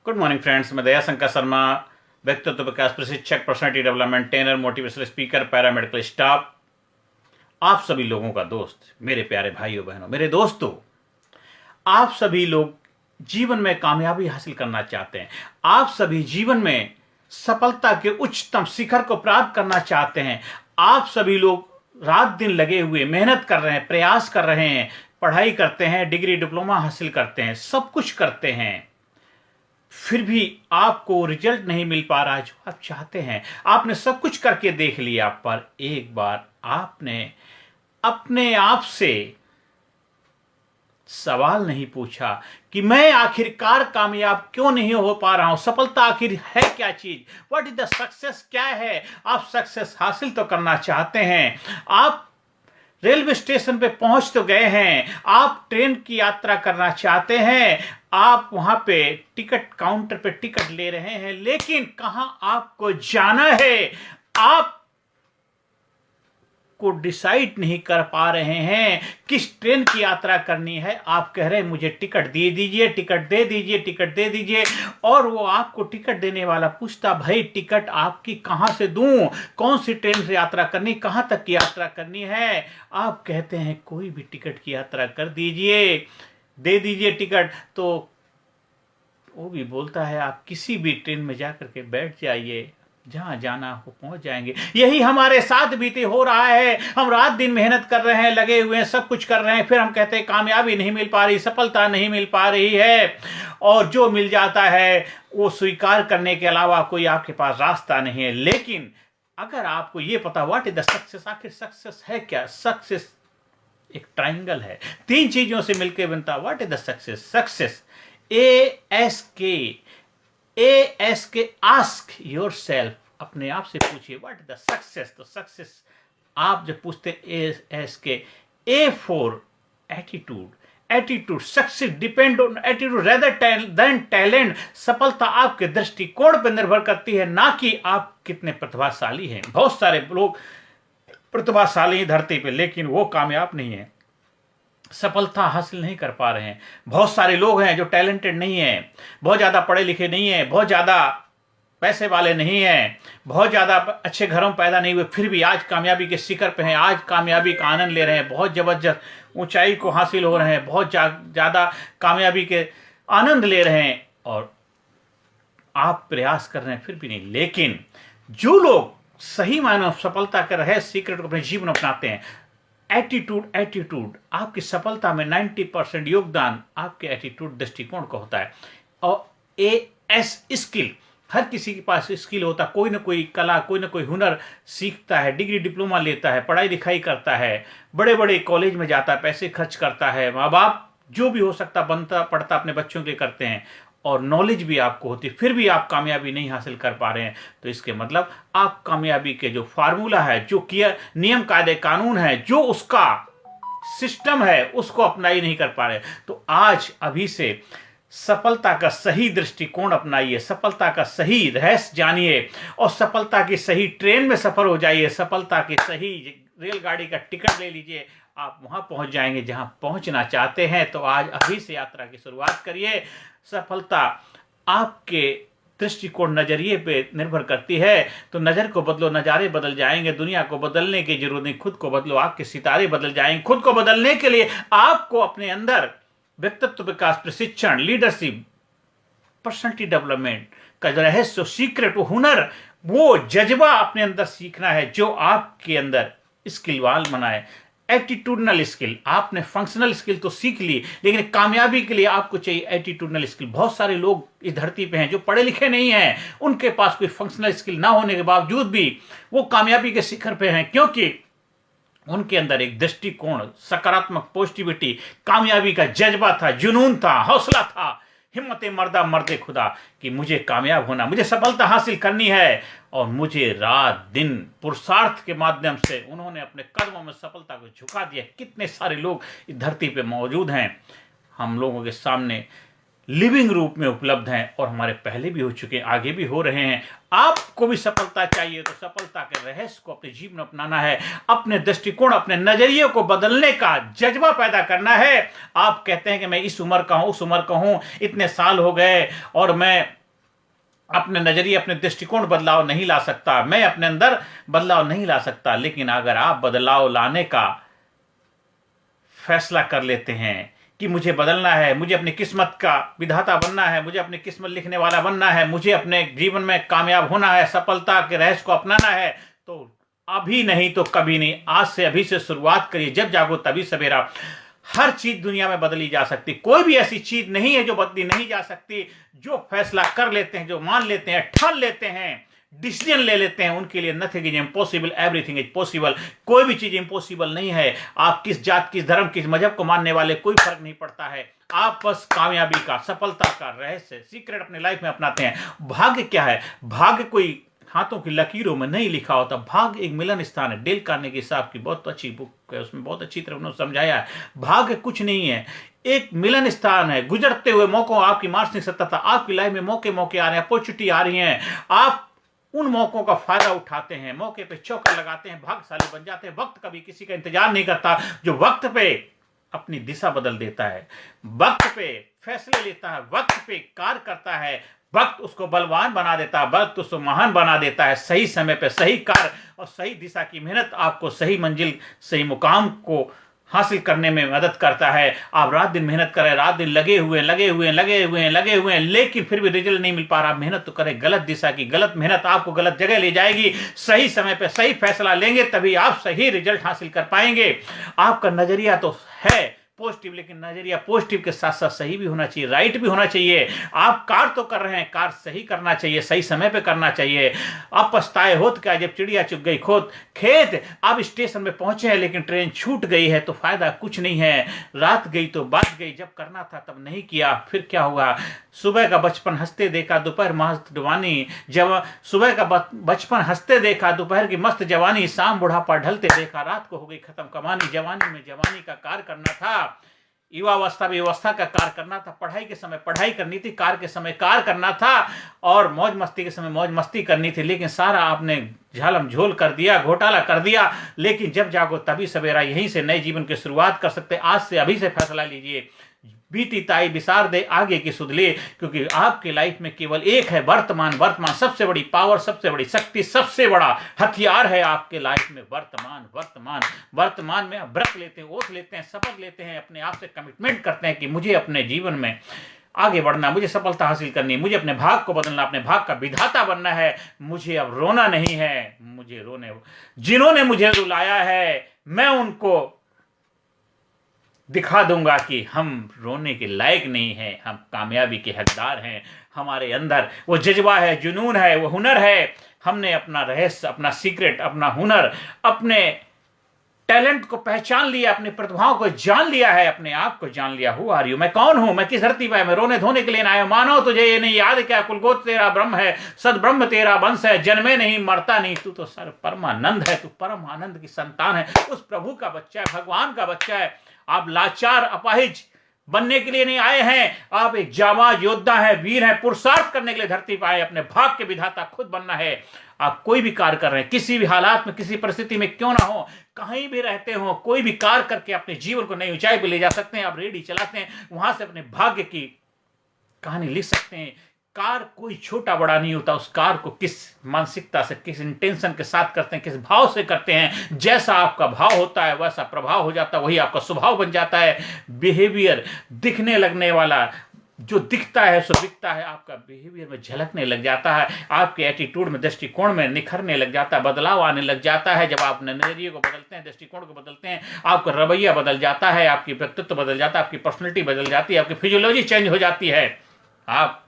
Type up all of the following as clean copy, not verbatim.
Good morning friends, मैं दया शंकर शर्मा, व्यक्तित्व विकास प्रशिक्षक, personality development trainer, motivational speaker, paramedical staff, आप सभी लोगों का दोस्त। मेरे प्यारे भाइयों बहनों, मेरे दोस्तों, आप सभी लोग जीवन में कामयाबी हासिल करना चाहते हैं। आप सभी जीवन में सफलता के उच्चतम शिखर को प्राप्त करना चाहते हैं। आप सभी लोग रात दिन लगे हुए मेहनत कर रहे हैं, प्रयास कर रहे हैं, पढ़ाई करते हैं, डिग्री डिप्लोमा हासिल करते हैं, सब कुछ करते हैं, फिर भी आपको रिजल्ट नहीं मिल पा रहा जो आप चाहते हैं। आपने सब कुछ करके देख लिया, पर एक बार आपने अपने आप से सवाल नहीं पूछा कि मैं आखिरकार कामयाब क्यों नहीं हो पा रहा हूं। सफलता आखिर है क्या चीज? What is the success? क्या है? आप सक्सेस हासिल तो करना चाहते हैं। आप रेलवे स्टेशन पे पहुंच तो गए हैं, आप ट्रेन की यात्रा करना चाहते हैं, आप वहां पे टिकट काउंटर पे टिकट ले रहे हैं, लेकिन कहां आपको जाना है आप को डिसाइड नहीं कर पा रहे हैं किस ट्रेन की यात्रा करनी है। आप कह रहे हैं मुझे टिकट दे दीजिए, टिकट दे दीजिए, टिकट दे दीजिए, और वो आपको टिकट देने वाला पूछता, भाई टिकट आपकी कहां से दूं, कौन सी ट्रेन से यात्रा करनी, कहां तक की यात्रा करनी है। आप कहते हैं कोई भी टिकट की यात्रा कर दीजिए, दे दीजिए टिकट। तो वो भी बोलता है आप किसी भी ट्रेन में जाकर के बैठ जाइए, जहां जाना हो पहुंच जाएंगे। यही हमारे साथ बीते हो रहा है। हम रात दिन मेहनत कर रहे हैं, लगे हुए हैं, सब कुछ कर रहे हैं, फिर हम कहते हैं कामयाबी नहीं मिल पा रही, सफलता नहीं मिल पा रही है, और जो मिल जाता है वो स्वीकार करने के अलावा कोई आपके पास रास्ता नहीं है। लेकिन अगर आपको ये पता व्हाट इज द सक्सेस, आखिर सक्सेस है क्या? सक्सेस एक ट्राइंगल है, तीन चीजों से मिलकर बनता। What is the success? Success ASK ask your self, अपने आप से पूछिए व्हाट इज द सक्सेस। तो सक्सेस आप जब पूछते ASK, A for attitude, attitude, success depend on attitude rather than talent. सफलता आपके दृष्टिकोण पर निर्भर करती है, ना कि आप कितने प्रतिभाशाली हैं। बहुत सारे लोग प्रतिभाशाली हैं धरती पे, लेकिन वो कामयाब नहीं है, सफलता हासिल नहीं कर पा रहे हैं। बहुत सारे लोग हैं जो टैलेंटेड नहीं हैं, बहुत ज़्यादा पढ़े लिखे नहीं हैं, बहुत ज़्यादा पैसे वाले नहीं हैं, बहुत ज़्यादा अच्छे घरों में पैदा नहीं हुए, फिर भी आज कामयाबी के शिखर पे हैं, आज कामयाबी का आनंद ले रहे हैं, बहुत ज़बरदस्त ऊंचाई को हासिल हो रहे हैं, बहुत ज़्यादा कामयाबी के आनंद ले रहे हैं, और आप प्रयास कर रहे हैं फिर भी नहीं। लेकिन जो लोग सही मायनों में सफलता के रहस्य सीक्रेट को अपने जीवन में अपनाते हैं, एटीट्यूड आपकी सफलता में 90% योगदान आपके एटीट्यूड दृष्टिकोण का होता है। और AS स्किल, हर किसी के पास स्किल होता है, कोई ना कोई कला, कोई ना कोई हुनर सीखता है, डिग्री डिप्लोमा लेता है, पढ़ाई लिखाई करता है, बड़े बड़े कॉलेज में जाता है, पैसे खर्च करता है, माँ बाप जो भी हो सकता बनता पढ़ता अपने बच्चों के करते हैं, और नॉलेज भी आपको होती, फिर भी आप कामयाबी नहीं हासिल कर पा रहे हैं। तो इसके मतलब आप कामयाबी के जो फार्मूला है, जो किया नियम कायदे कानून है, जो उसका सिस्टम है, उसको अप्लाई नहीं कर पा रहे। तो आज अभी से सफलता का सही दृष्टिकोण अपनाइए, सफलता का सही रहस्य जानिए, और सफलता की सही ट्रेन में सफर हो जाइए, सफलता की सही रेलगाड़ी का टिकट ले लीजिए, आप वहां पहुंच जाएंगे जहां पहुंचना चाहते हैं। तो आज अभी से यात्रा की शुरुआत करिए। सफलता आपके दृष्टिकोण, नजरिए पे निर्भर करती है। तो नजर को बदलो, नजारे बदल जाएंगे। दुनिया को बदलने की जरूरत नहीं, खुद को बदलो, आपके सितारे बदल जाएंगे। खुद को बदलने के लिए आपको अपने अंदर व्यक्तित्व विकास प्रशिक्षण, लीडरशिप, पर्सनालिटी डेवलपमेंट का जो रहस्य, सीक्रेट, वो हुनर, वो जज्बा अपने अंदर सीखना है, जो आपके अंदर स्किलवाल बनाए। एटीट्यूडनल स्किल, आपने फंक्शनल स्किल तो सीख ली, लेकिन कामयाबी के लिए आपको चाहिए एटीट्यूडनल स्किल। बहुत सारे लोग इस धरती पे हैं जो पढ़े लिखे नहीं हैं, उनके पास कोई फंक्शनल स्किल ना होने के बावजूद भी वो कामयाबी के शिखर पे हैं, क्योंकि उनके अंदर एक दृष्टिकोण, सकारात्मक पॉजिटिविटी, कामयाबी का जज्बा था, जुनून था, हौसला था, हिम्मत मर्दा मर्दे खुदा, कि मुझे कामयाब होना, मुझे सफलता हासिल करनी है। और मुझे रात दिन पुरुषार्थ के माध्यम से उन्होंने अपने कदमों में सफलता को झुका दिया। कितने सारे लोग इस धरती पे मौजूद हैं, हम लोगों के सामने लिविंग रूप में उपलब्ध हैं और हमारे पहले भी हो चुके हैं, आगे भी हो रहे हैं। आपको भी सफलता चाहिए तो सफलता के रहस्य को अपने जीवन में अपनाना है, अपने दृष्टिकोण, अपने नजरिए को बदलने का जज्बा पैदा करना है। आप कहते हैं कि मैं इस उम्र का हूं, उस उम्र का हूं, इतने साल हो गए और मैं अपने नजरिए, अपने दृष्टिकोण बदलाव नहीं ला सकता, मैं अपने अंदर बदलाव नहीं ला सकता। लेकिन अगर आप बदलाव लाने का फैसला कर लेते हैं कि मुझे बदलना है, मुझे अपनी किस्मत का विधाता बनना है, मुझे अपनी किस्मत लिखने वाला बनना है, मुझे अपने जीवन में कामयाब होना है, सफलता के रहस्य को अपनाना है, तो अभी नहीं तो कभी नहीं, आज से अभी से शुरुआत करिए। जब जागो तभी सवेरा। हर चीज दुनिया में बदली जा सकती, कोई भी ऐसी चीज नहीं है जो बदली नहीं जा सकती। जो फैसला कर लेते हैं, जो मान लेते हैं, ठान लेते हैं, डिसीजन ले लेते हैं, उनके लिए nothing is impossible, everything is possible. कोई भी चीज इम्पॉसिबल नहीं है। आप किस जात, किस धर्म, किस मजहब को मानने वाले, कोई फर्क नहीं पड़ता है। आप बस कामयाबी का, सफलता का रहस्य, सीक्रेट अपने लाइफ में अपनाते हैं। भाग्य क्या है? भाग्य कोई हाथों की लकीरों में नहीं लिखा होता। भाग्य एक मिलन स्थान है। डेल कार्नेगी साहब की बहुत अच्छी बुक है, उसमें बहुत अच्छी तरह उन्होंने समझाया है। भाग्य कुछ नहीं है, एक मिलन स्थान है। गुजरते हुए मौकों, आपकी मार्च नहीं सकता था, आपकी लाइफ में मौके आ रहे हैं, अपॉर्चुनिटी आ रही हैं, आप उन मौकों का फायदा उठाते हैं, मौके पे चौका लगाते हैं, भाग्यशाली बन जाते हैं। वक्त कभी किसी का इंतजार नहीं करता। जो वक्त पे अपनी दिशा बदल देता है, वक्त पे फैसले लेता है, वक्त पे कार्य करता है, वक्त उसको बलवान बना देता है, वक्त उसको महान बना देता है। सही समय पे सही कार्य और सही दिशा की मेहनत आपको सही मंजिल, सही मुकाम को हासिल करने में मदद करता है। आप रात दिन मेहनत करें, रात दिन लगे हुए हैं, लेकिन फिर भी रिजल्ट नहीं मिल पा रहा। मेहनत तो करें, गलत दिशा की गलत मेहनत आपको गलत जगह ले जाएगी। सही समय पे सही फैसला लेंगे तभी आप सही रिजल्ट हासिल कर पाएंगे। आपका नजरिया तो है पॉजिटिव, लेकिन नजरिया पॉजिटिव के साथ साथ सही भी होना चाहिए, राइट भी होना चाहिए। आप कार तो कर रहे हैं, कार सही करना चाहिए, सही समय पे करना चाहिए। आप पछताए होत क्या जब चिड़िया चुग गई खेत। आप स्टेशन में पहुंचे हैं लेकिन ट्रेन छूट गई है तो फायदा कुछ नहीं है। रात गई तो बात गई, जब करना था तब नहीं किया, फिर क्या होगा? सुबह का बचपन हंसते देखा, दोपहर मस्त जवानी, जब सुबह का बचपन हंसते देखा, दोपहर की मस्त जवानी, शाम बुढ़ापा ढलते देखा, रात को हो गई खत्म कमानी। जवानी में जवानी का कार्य करना था, युवावस्था में व्यवस्था का कार्य करना था, पढ़ाई के समय पढ़ाई करनी थी, कार्य के समय कार्य करना था, और मौज मस्ती के समय मौज मस्ती करनी थी। लेकिन सारा आपने झालम झोल कर दिया, घोटाला कर दिया। लेकिन जब जागो तभी सवेरा। यहीं से नए जीवन की शुरुआत कर सकते हैं। आज से अभी से फैसला लीजिए। बीती ताई विसार दे, आगे की सुध ले, क्योंकि आपकी लाइफ में केवल एक है वर्तमान। वर्तमान सबसे बड़ी पावर, सबसे बड़ी शक्ति, सबसे बड़ा हथियार है आपके लाइफ में। वर्तमान में आप व्रत लेते हैं, ओथ लेते हैं, शपथ लेते हैं, अपने आप से कमिटमेंट करते हैं कि मुझे अपने जीवन में आगे बढ़ना, मुझे सफलता हासिल करनी, मुझे अपने भाग को बदलना, अपने भाग का विधाता बनना है। मुझे अब रोना नहीं है, मुझे रोने, जिन्होंने मुझे रुलाया है मैं उनको दिखा दूंगा कि हम रोने के लायक नहीं हैं, हम कामयाबी के हकदार हैं। हमारे अंदर वो जज्बा है, जुनून है, वो हुनर है। हमने अपना रहस्य, अपना सीक्रेट, अपना हुनर, अपने टैलेंट को पहचान लिया, अपनी प्रतिभाओं को जान लिया है, अपने आप को जान लिया। Who are you? मैं कौन हूं? मैं किस धरती पर? मैं रोने धोने के लिए आया। मानो तुझे ये नहीं याद क्या, कुलगोत्र तेरा ब्रह्म है, सद ब्रह्म तेरा वंश है, जन्मे नहीं मरता नहीं, तू तो सर परमानंद है, तू परम आनंद की संतान है, उस प्रभु का बच्चा है, भगवान का बच्चा है। आप लाचार अपाहिज बनने के लिए नहीं आए हैं, आप एक जाबाज योद्धा है, वीर है। पुरुषार्थ करने के लिए धरती पर आए, अपने भाग के विधाता खुद बनना है। आप कोई भी कार्य कर रहे हैं, किसी भी हालात में, किसी परिस्थिति में क्यों ना हो, कहीं भी रहते हो, कोई भी कार्य करके अपने जीवन को नई ऊंचाई पर ले जा सकते हैं। आप रेडी चलाते हैं, वहां से अपने भाग्य की कहानी लिख सकते हैं। कार कोई छोटा बड़ा नहीं होता, उस कार को किस मानसिकता से, किस इंटेंशन के साथ करते हैं, किस भाव से करते हैं। जैसा आपका भाव होता है वैसा प्रभाव हो जाता है, वही आपका स्वभाव बन जाता है। बिहेवियर दिखने लगने वाला, जो दिखता है सो दिखता है, आपका बिहेवियर में झलकने लग जाता है, आपके एटीट्यूड में, दृष्टिकोण में निखरने लग जाता है, बदलाव आने लग जाता है। जब आप नजरिए को बदलते हैं, दृष्टिकोण को बदलते हैं, आपका रवैया बदल जाता है, आपकी व्यक्तित्व बदल जाता है, आपकी पर्सनैलिटी बदल जाती है, आपकी फिजियोलॉजी चेंज हो जाती है। आप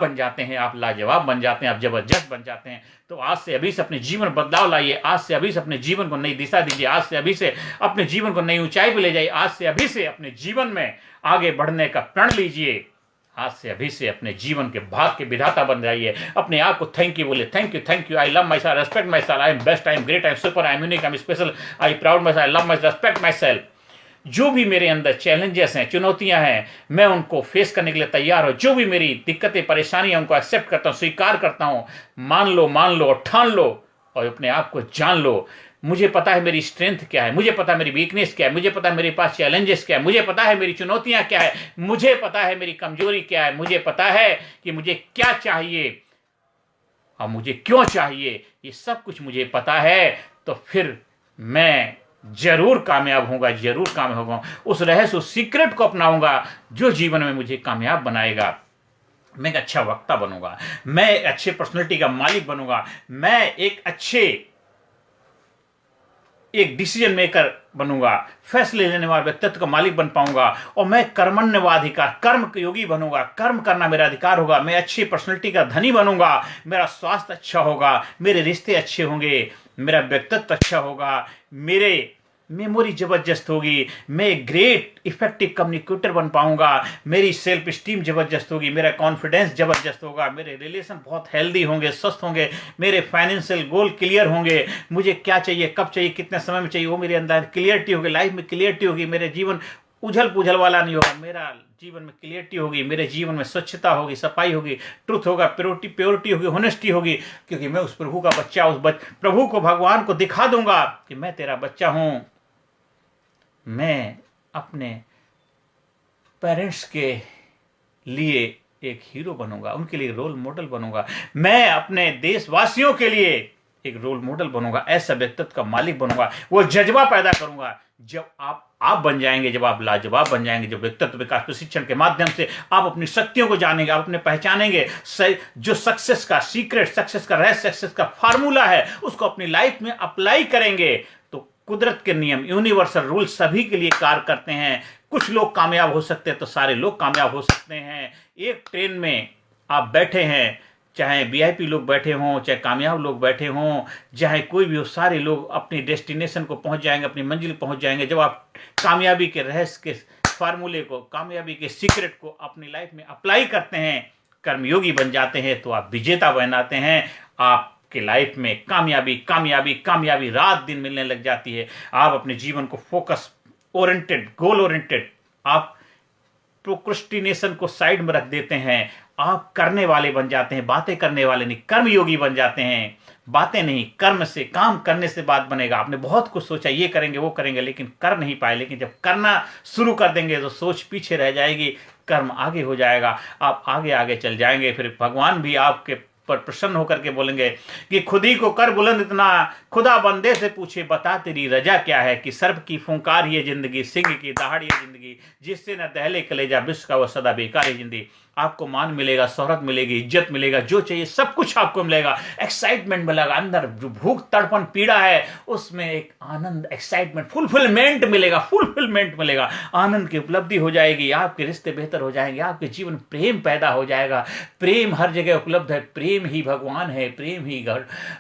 बन जाते हैं, आप लाजवाब बन जाते हैं, आप जबरदस्त बन जाते हैं। तो आज से अभी से अपने जीवन बदलाव लाइए, आज से अभी से अपने जीवन को नई दिशा दीजिए, आज से अभी से अपने जीवन को नई ऊंचाई पे ले जाइए, आज से अभी से अपने जीवन में आगे बढ़ने का प्रण लीजिए, आज से अभी से अपने जीवन के भाग के विधाता बन जाइए। अपने आप को थैंक यू बोले, thank you, I love my self, respect my self, I am best, I am great, I am super, I am unique, I am special, I proud my self, I love my, respect my self. जो भी मेरे अंदर challenges हैं, चुनौतियां हैं, मैं उनको face करने के लिए तैयार हूं। जो भी मेरी दिक्कतें परेशानियां उनको एक्सेप्ट करता हूं, स्वीकार करता हूं। मान लो और ठान लो और अपने आप को जान लो। मुझे पता है मेरी स्ट्रेंथ क्या है, मुझे पता है मेरी वीकनेस क्या है, मुझे पता है मेरे पास चैलेंजेस क्या है, मुझे पता है मेरी चुनौतियां क्या है, मुझे पता है मेरी कमजोरी क्या है, मुझे पता है कि मुझे क्या चाहिए और मुझे क्यों चाहिए। ये सब कुछ मुझे पता है, तो फिर मैं जरूर कामयाब होऊंगा, जरूर कामयाब होगा। उस रहस्य, उस सीक्रेट को अपनाऊंगा जो जीवन में मुझे कामयाब बनाएगा। मैं एक अच्छा वक्ता बनूंगा, मैं एक अच्छे पर्सनैलिटी का मालिक बनूंगा, मैं एक डिसीजन मेकर बनूंगा, फैसले लेने वाले व्यक्तित्व का मालिक बन पाऊंगा। और मैं कर्मण्यवाधिकार, कर्म योगी बनूंगा, कर्म करना मेरा अधिकार होगा। मैं अच्छी पर्सनैलिटी का धनी बनूंगा, मेरा स्वास्थ्य अच्छा होगा, मेरे रिश्ते अच्छे होंगे, मेरा व्यक्तित्व अच्छा होगा, मेरे मेमोरी जबरदस्त होगी, मैं एक ग्रेट इफेक्टिव कम्युनिकेटर बन पाऊंगा, मेरी सेल्फ स्टीम जबरदस्त होगी, मेरा कॉन्फिडेंस जबरदस्त होगा, मेरे रिलेशन बहुत हेल्दी होंगे, स्वस्थ होंगे, मेरे फाइनेंशियल गोल क्लियर होंगे, मुझे क्या चाहिए, कब चाहिए, कितने समय में चाहिए, वो मेरे अंदर क्लियरिटी होगी, लाइफ में क्लियरिटी होगी, मेरे जीवन उछल पुछल वाला नहीं होगा, मेरा जीवन में क्लियरिटी होगी, मेरे जीवन में स्वच्छता होगी, सफाई होगी, ट्रुथ होगा, प्योरिटी होगी, होनेस्टी होगी, क्योंकि मैं उस प्रभु का बच्चा, प्रभु को, भगवान को दिखा दूंगा कि मैं तेरा बच्चा हूं। मैं अपने पेरेंट्स के लिए एक हीरो बनूंगा, उनके लिए रोल मॉडल बनूंगा। मैं अपने देशवासियों के लिए एक रोल मॉडल बनूंगा, ऐसा व्यक्तित्व का मालिक बनूंगा। वो जज्बा पैदा करूंगा। जब आप बन जाएंगे, जब आप लाजवाब बन जाएंगे, जब व्यक्तित्व विकास प्रशिक्षण के माध्यम से आप अपनी शक्तियों को जानेंगे, आप अपने पहचानेंगे, जो सक्सेस का सीक्रेट, सक्सेस का रहस्य, सक्सेस का फार्मूला है, उसको अपनी लाइफ में अप्लाई करेंगे, तो कुदरत के नियम, यूनिवर्सल रूल सभी के लिए कार्य करते हैं। कुछ लोग कामयाब हो सकते हैं तो सारे लोग कामयाब हो सकते हैं। एक ट्रेन में आप बैठे हैं, चाहे वीआईपी लोग बैठे हों, चाहे कामयाब लोग बैठे हों, चाहे कोई भी हो, सारे लोग अपनी डेस्टिनेशन को पहुंच जाएंगे, अपनी मंजिल पहुंच जाएंगे। जब आप कामयाबी के रहस्य के फार्मूले को, कामयाबी के सीक्रेट को अपनी लाइफ में अप्लाई करते हैं, कर्मयोगी बन जाते हैं, तो आप विजेता बनाते हैं। आपके लाइफ में कामयाबी कामयाबी कामयाबी रात दिन मिलने लग जाती है। आप अपने जीवन को फोकस ओरिएंटेड, गोल ओरिएंटेड, आप प्रोक्रेस्टिनेशन को साइड में रख देते हैं। आप करने वाले बन जाते हैं, बातें करने वाले नहीं, कर्मयोगी बन जाते हैं। बातें नहीं, कर्म से, काम करने से बात बनेगा। आपने बहुत कुछ सोचा, ये करेंगे वो करेंगे, लेकिन कर नहीं पाए। लेकिन जब करना शुरू कर देंगे तो सोच पीछे रह जाएगी, कर्म आगे हो जाएगा, आप आगे आगे चल जाएंगे। फिर भगवान भी आपके पर प्रसन्न होकर के बोलेंगे कि खुद ही को कर बुलंद इतना, खुदा बंदे से पूछे बता तेरी रजा क्या है, कि सर्प की फुंकार ये जिंदगी, सिंह की दहाड़ ये जिंदगी, जिससे न दहले कलेजा विश्व का वो सदा बेकार है जिंदगी। आपको मान मिलेगा, शोहरत मिलेगी, इज्जत मिलेगा, जो चाहिए सब कुछ आपको मिलेगा, एक्साइटमेंट मिलेगा। अंदर जो भूख तड़पन पीड़ा है उसमें एक आनंद, एक्साइटमेंट, फुलफिलमेंट मिलेगा, फुलफिलमेंट मिलेगा, आनंद की उपलब्धि हो जाएगी। आपके रिश्ते बेहतर हो जाएंगे, आपके जीवन प्रेम पैदा हो जाएगा। प्रेम हर जगह उपलब्ध है, प्रेम ही भगवान है, प्रेम ही घर,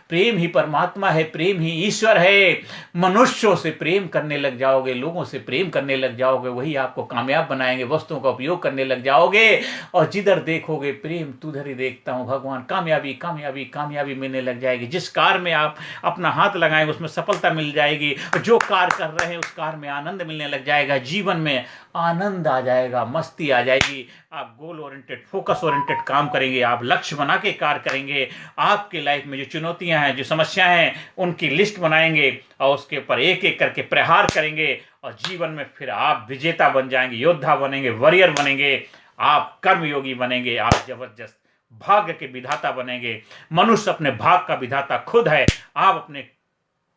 प्रेम ही परमात्मा है, प्रेम ही ईश्वर है। मनुष्यों से प्रेम करने लग जाओगे, लोगों से प्रेम करने लग जाओगे, वही आपको कामयाब बनाएंगे। वस्तुओं का उपयोग करने लग जाओगे और जिधर देखोगे प्रेम, तुधर ही देखता हूं भगवान। कामयाबी कामयाबी कामयाबी मिलने लग जाएगी। जिस कार में आप अपना हाथ लगाएंगे उसमें सफलता मिल जाएगी। जो कार्य कर रहे हैं उस कार्य में आनंद मिलने लग जाएगा। जीवन में आनंद आ जाएगा, मस्ती आ जाएगी। आप गोल ओरिएंटेड, फोकस ओरिएंटेड काम करेंगे, आप लक्ष्य बना के कार्य करेंगे। आपके लाइफ में जो चुनौतियां हैं, जो समस्याएं हैं, उनकी लिस्ट बनाएंगे और उसके ऊपर एक एक करके प्रहार करेंगे और जीवन में फिर आप विजेता बन जाएंगे, योद्धा बनेंगे, वॉरियर बनेंगे, आप कर्मयोगी बनेंगे, आप जबरदस्त भाग्य के विधाता बनेंगे। मनुष्य अपने भाग्य का विधाता खुद है। आप अपने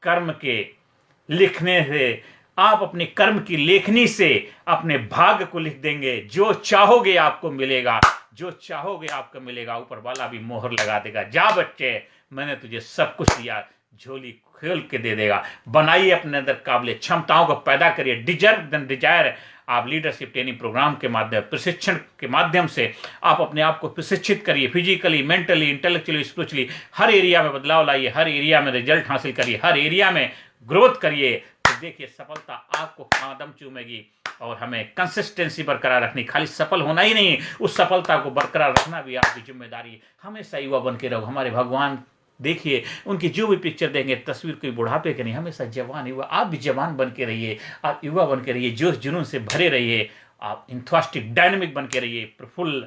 कर्म के लिखने से, आप अपने कर्म की लेखनी से अपने भाग्य को लिख देंगे। जो चाहोगे आपको मिलेगा, जो चाहोगे आपको मिलेगा। ऊपर वाला भी मोहर लगा देगा, जा बच्चे मैंने तुझे सब कुछ दिया, झोली खोल के दे देगा। बनाइए अपने अंदर काबिल क्षमताओं को पैदा करिए। Deserve then desire. आप लीडरशिप ट्रेनिंग प्रोग्राम के माध्यम, प्रशिक्षण के माध्यम से आप अपने आप को प्रशिक्षित करिए। फिजिकली, मेंटली, इंटेलेक्चुअली, स्पिरिचुअली हर एरिया में बदलाव लाइए, हर एरिया में रिजल्ट हासिल करिए, हर एरिया में ग्रोथ करिए। तो देखिए सफलता आपको कदम चूमेगी। और हमें कंसिस्टेंसी बरकरार रखनी, खाली सफल होना ही नहीं, उस सफलता को बरकरार रखना भी आपकी जिम्मेदारी है। हमेशा युवा बन के रहो। हमारे भगवान देखिए, उनकी जो भी पिक्चर देंगे, तस्वीर कोई बुढ़ापे की नहीं, हमेशा जवान युवा। आप भी जवान बन के रहिए, आप युवा बन के रहिए, जोश जुनून से भरे रहिए, आप इंथुसियास्टिक डायनेमिक बन के रहिए, प्रफुल्ल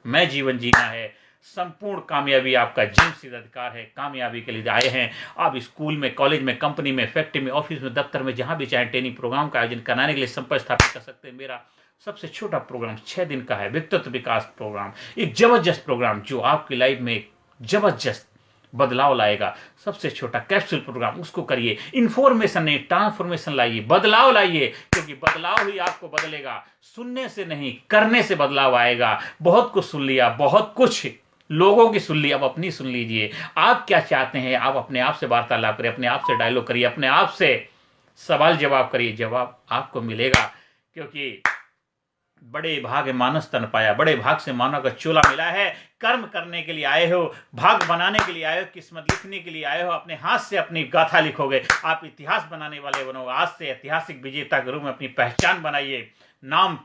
मैं जीवन जीना है। संपूर्ण कामयाबी आपका जीवन सिद्ध अधिकार है। कामयाबी के लिए आए हैं आप, स्कूल में, कॉलेज में, कंपनी में, फैक्ट्री में, ऑफिस में, दफ्तर में, जहां भी चाहे ट्रेनिंग प्रोग्राम का आयोजन कराने के लिए संपर्क स्थापित कर सकते हैं। मेरा सबसे छोटा प्रोग्राम 6 दिन का है, व्यक्तित्व विकास प्रोग्राम, एक जबरदस्त प्रोग्राम जो आपकी लाइफ में एक जबरदस्त बदलाव लाएगा। सबसे छोटा कैप्सूल प्रोग्राम, उसको करिए। इंफॉर्मेशन नहीं, ट्रांसफॉर्मेशन लाइए, बदलाव लाइए, क्योंकि बदलाव ही आपको बदलेगा। सुनने से नहीं, करने से बदलाव आएगा। बहुत कुछ सुन लिया, बहुत कुछ लोगों की सुन ली, अब अपनी सुन लीजिए। आप क्या चाहते हैं, आप अपने आप से वार्तालाप करिए, अपने आप से डायलॉग करिए, अपने आप से सवाल जवाब करिए, जवाब आपको मिलेगा। क्योंकि बड़े भाग मानस तन पाया, बड़े भाग से मानव का चोला मिला है। कर्म करने के लिए आए हो, भाग बनाने के लिए आए हो, किस्मत लिखने के लिए आए हो। अपने हाथ से अपनी गाथा लिखोगे, आप इतिहास बनाने वाले बनोगे। आज से ऐतिहासिक विजेता के रूप में अपनी पहचान बनाइए। नाम,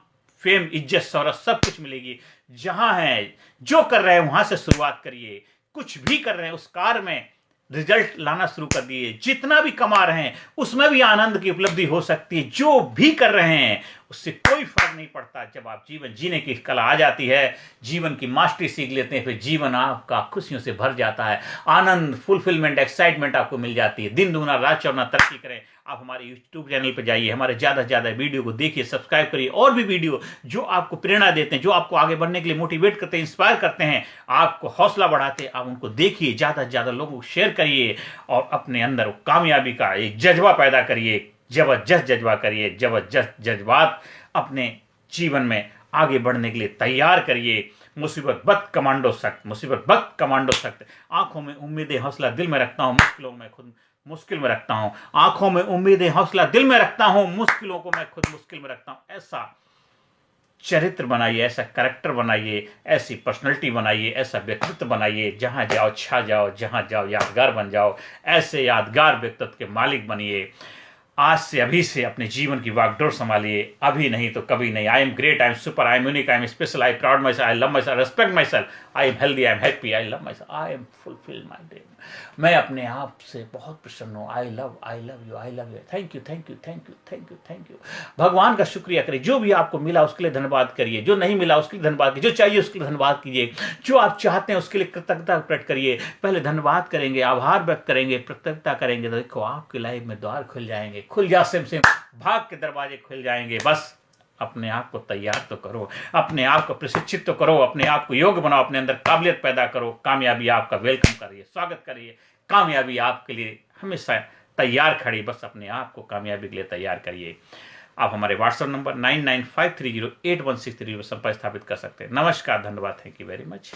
फेम, इज्जत, शौहरत सब कुछ मिलेगी। जहां है, जो कर रहे हैं वहां से शुरुआत करिए। कुछ भी कर रहे हैं उस कार्य में रिजल्ट लाना शुरू कर दिए। जितना भी कमा रहे हैं उसमें भी आनंद की उपलब्धि हो सकती है। जो भी कर रहे हैं उससे कोई फर्क नहीं पड़ता। जब आप जीवन जीने की कला आ जाती है, जीवन की मास्टरी सीख लेते हैं, फिर जीवन आपका खुशियों से भर जाता है। आनंद, फुलफिलमेंट, एक्साइटमेंट आपको मिल जाती है। दिन दूना रात चौगुना तरक्की करें। आप हमारे यूट्यूब चैनल पर जाइए, हमारे ज़्यादा से ज़्यादा वीडियो को देखिए, सब्सक्राइब करिए। और भी वीडियो जो आपको प्रेरणा देते हैं, जो आपको आगे बढ़ने के लिए मोटिवेट करते हैं, इंस्पायर करते हैं, आपको हौसला बढ़ाते हैं, आप उनको देखिए, ज़्यादा से ज़्यादा लोगों को शेयर करिए और अपने अंदर कामयाबी का एक जज्बा पैदा करिए। जबरदस्त जज्बा करिए, जबरदस्त जज्बात अपने जीवन में आगे बढ़ने के लिए तैयार करिए। मुसीबत वक्त कमांडो सख्त, मुसीबत वक्त कमांडो सख्त। आंखों में उम्मीदें, हौसला दिल में रखता हूँ, मुश्किलों में खुद मुश्किल में रखता हूँ। आंखों में उम्मीदें, हौसला दिल में रखता हूँ, मुश्किलों को मैं खुद मुश्किल में रखता हूँ। ऐसा चरित्र बनाइए, ऐसा कैरेक्टर बनाइए, ऐसी पर्सनैलिटी बनाइए, ऐसा व्यक्तित्व बनाइए, जहां जाओ छा जाओ, जहां जाओ यादगार बन जाओ। ऐसे यादगार व्यक्तित्व के मालिक बनिए। आज से, अभी से अपने जीवन की वागडोर संभालिए। अभी नहीं तो कभी नहीं। I am great, I am super, I am unique, I am special, I proud my self, I love my self, respect my self, I am healthy, I am happy, I love my self, I am fulfil my dream. मैं अपने आप से बहुत प्रसन्न हूँ। I love you, I love you. Thank you, thank you, thank you, thank you, thank you. भगवान का शुक्रिया करिए। जो भी आपको मिला उसके लिए धन्यवाद करिए, जो नहीं मिला उसके लिए धन्यवाद कीजिए, जो चाहिए उसके लिए धन्यवाद कीजिए, जो आप चाहते हैं उसके लिए कृतज्ञता प्रकट करिए। पहले धन्यवाद करेंगे, आभार व्यक्त करेंगे, कृतज्ञता करेंगे, तो देखो आपकी लाइफ में द्वार खुल जाएंगे। खुल जा सिम सिम, भाग के दरवाजे खुल जाएंगे। बस अपने आप को तैयार तो करो, अपने आप को प्रशिक्षित तो करो, अपने आप को योग्य बनाओ, अपने अंदर काबिलियत पैदा करो। कामयाबी आपका वेलकम करिए, स्वागत करिए। कामयाबी आपके लिए हमेशा तैयार खड़ी। बस अपने आप को कामयाबी के लिए तैयार करिए। आप हमारे व्हाट्सएप नंबर 9953081630 पर संपर्क स्थापित कर सकते हैं। नमस्कार, धन्यवाद, थैंक यू वेरी मच।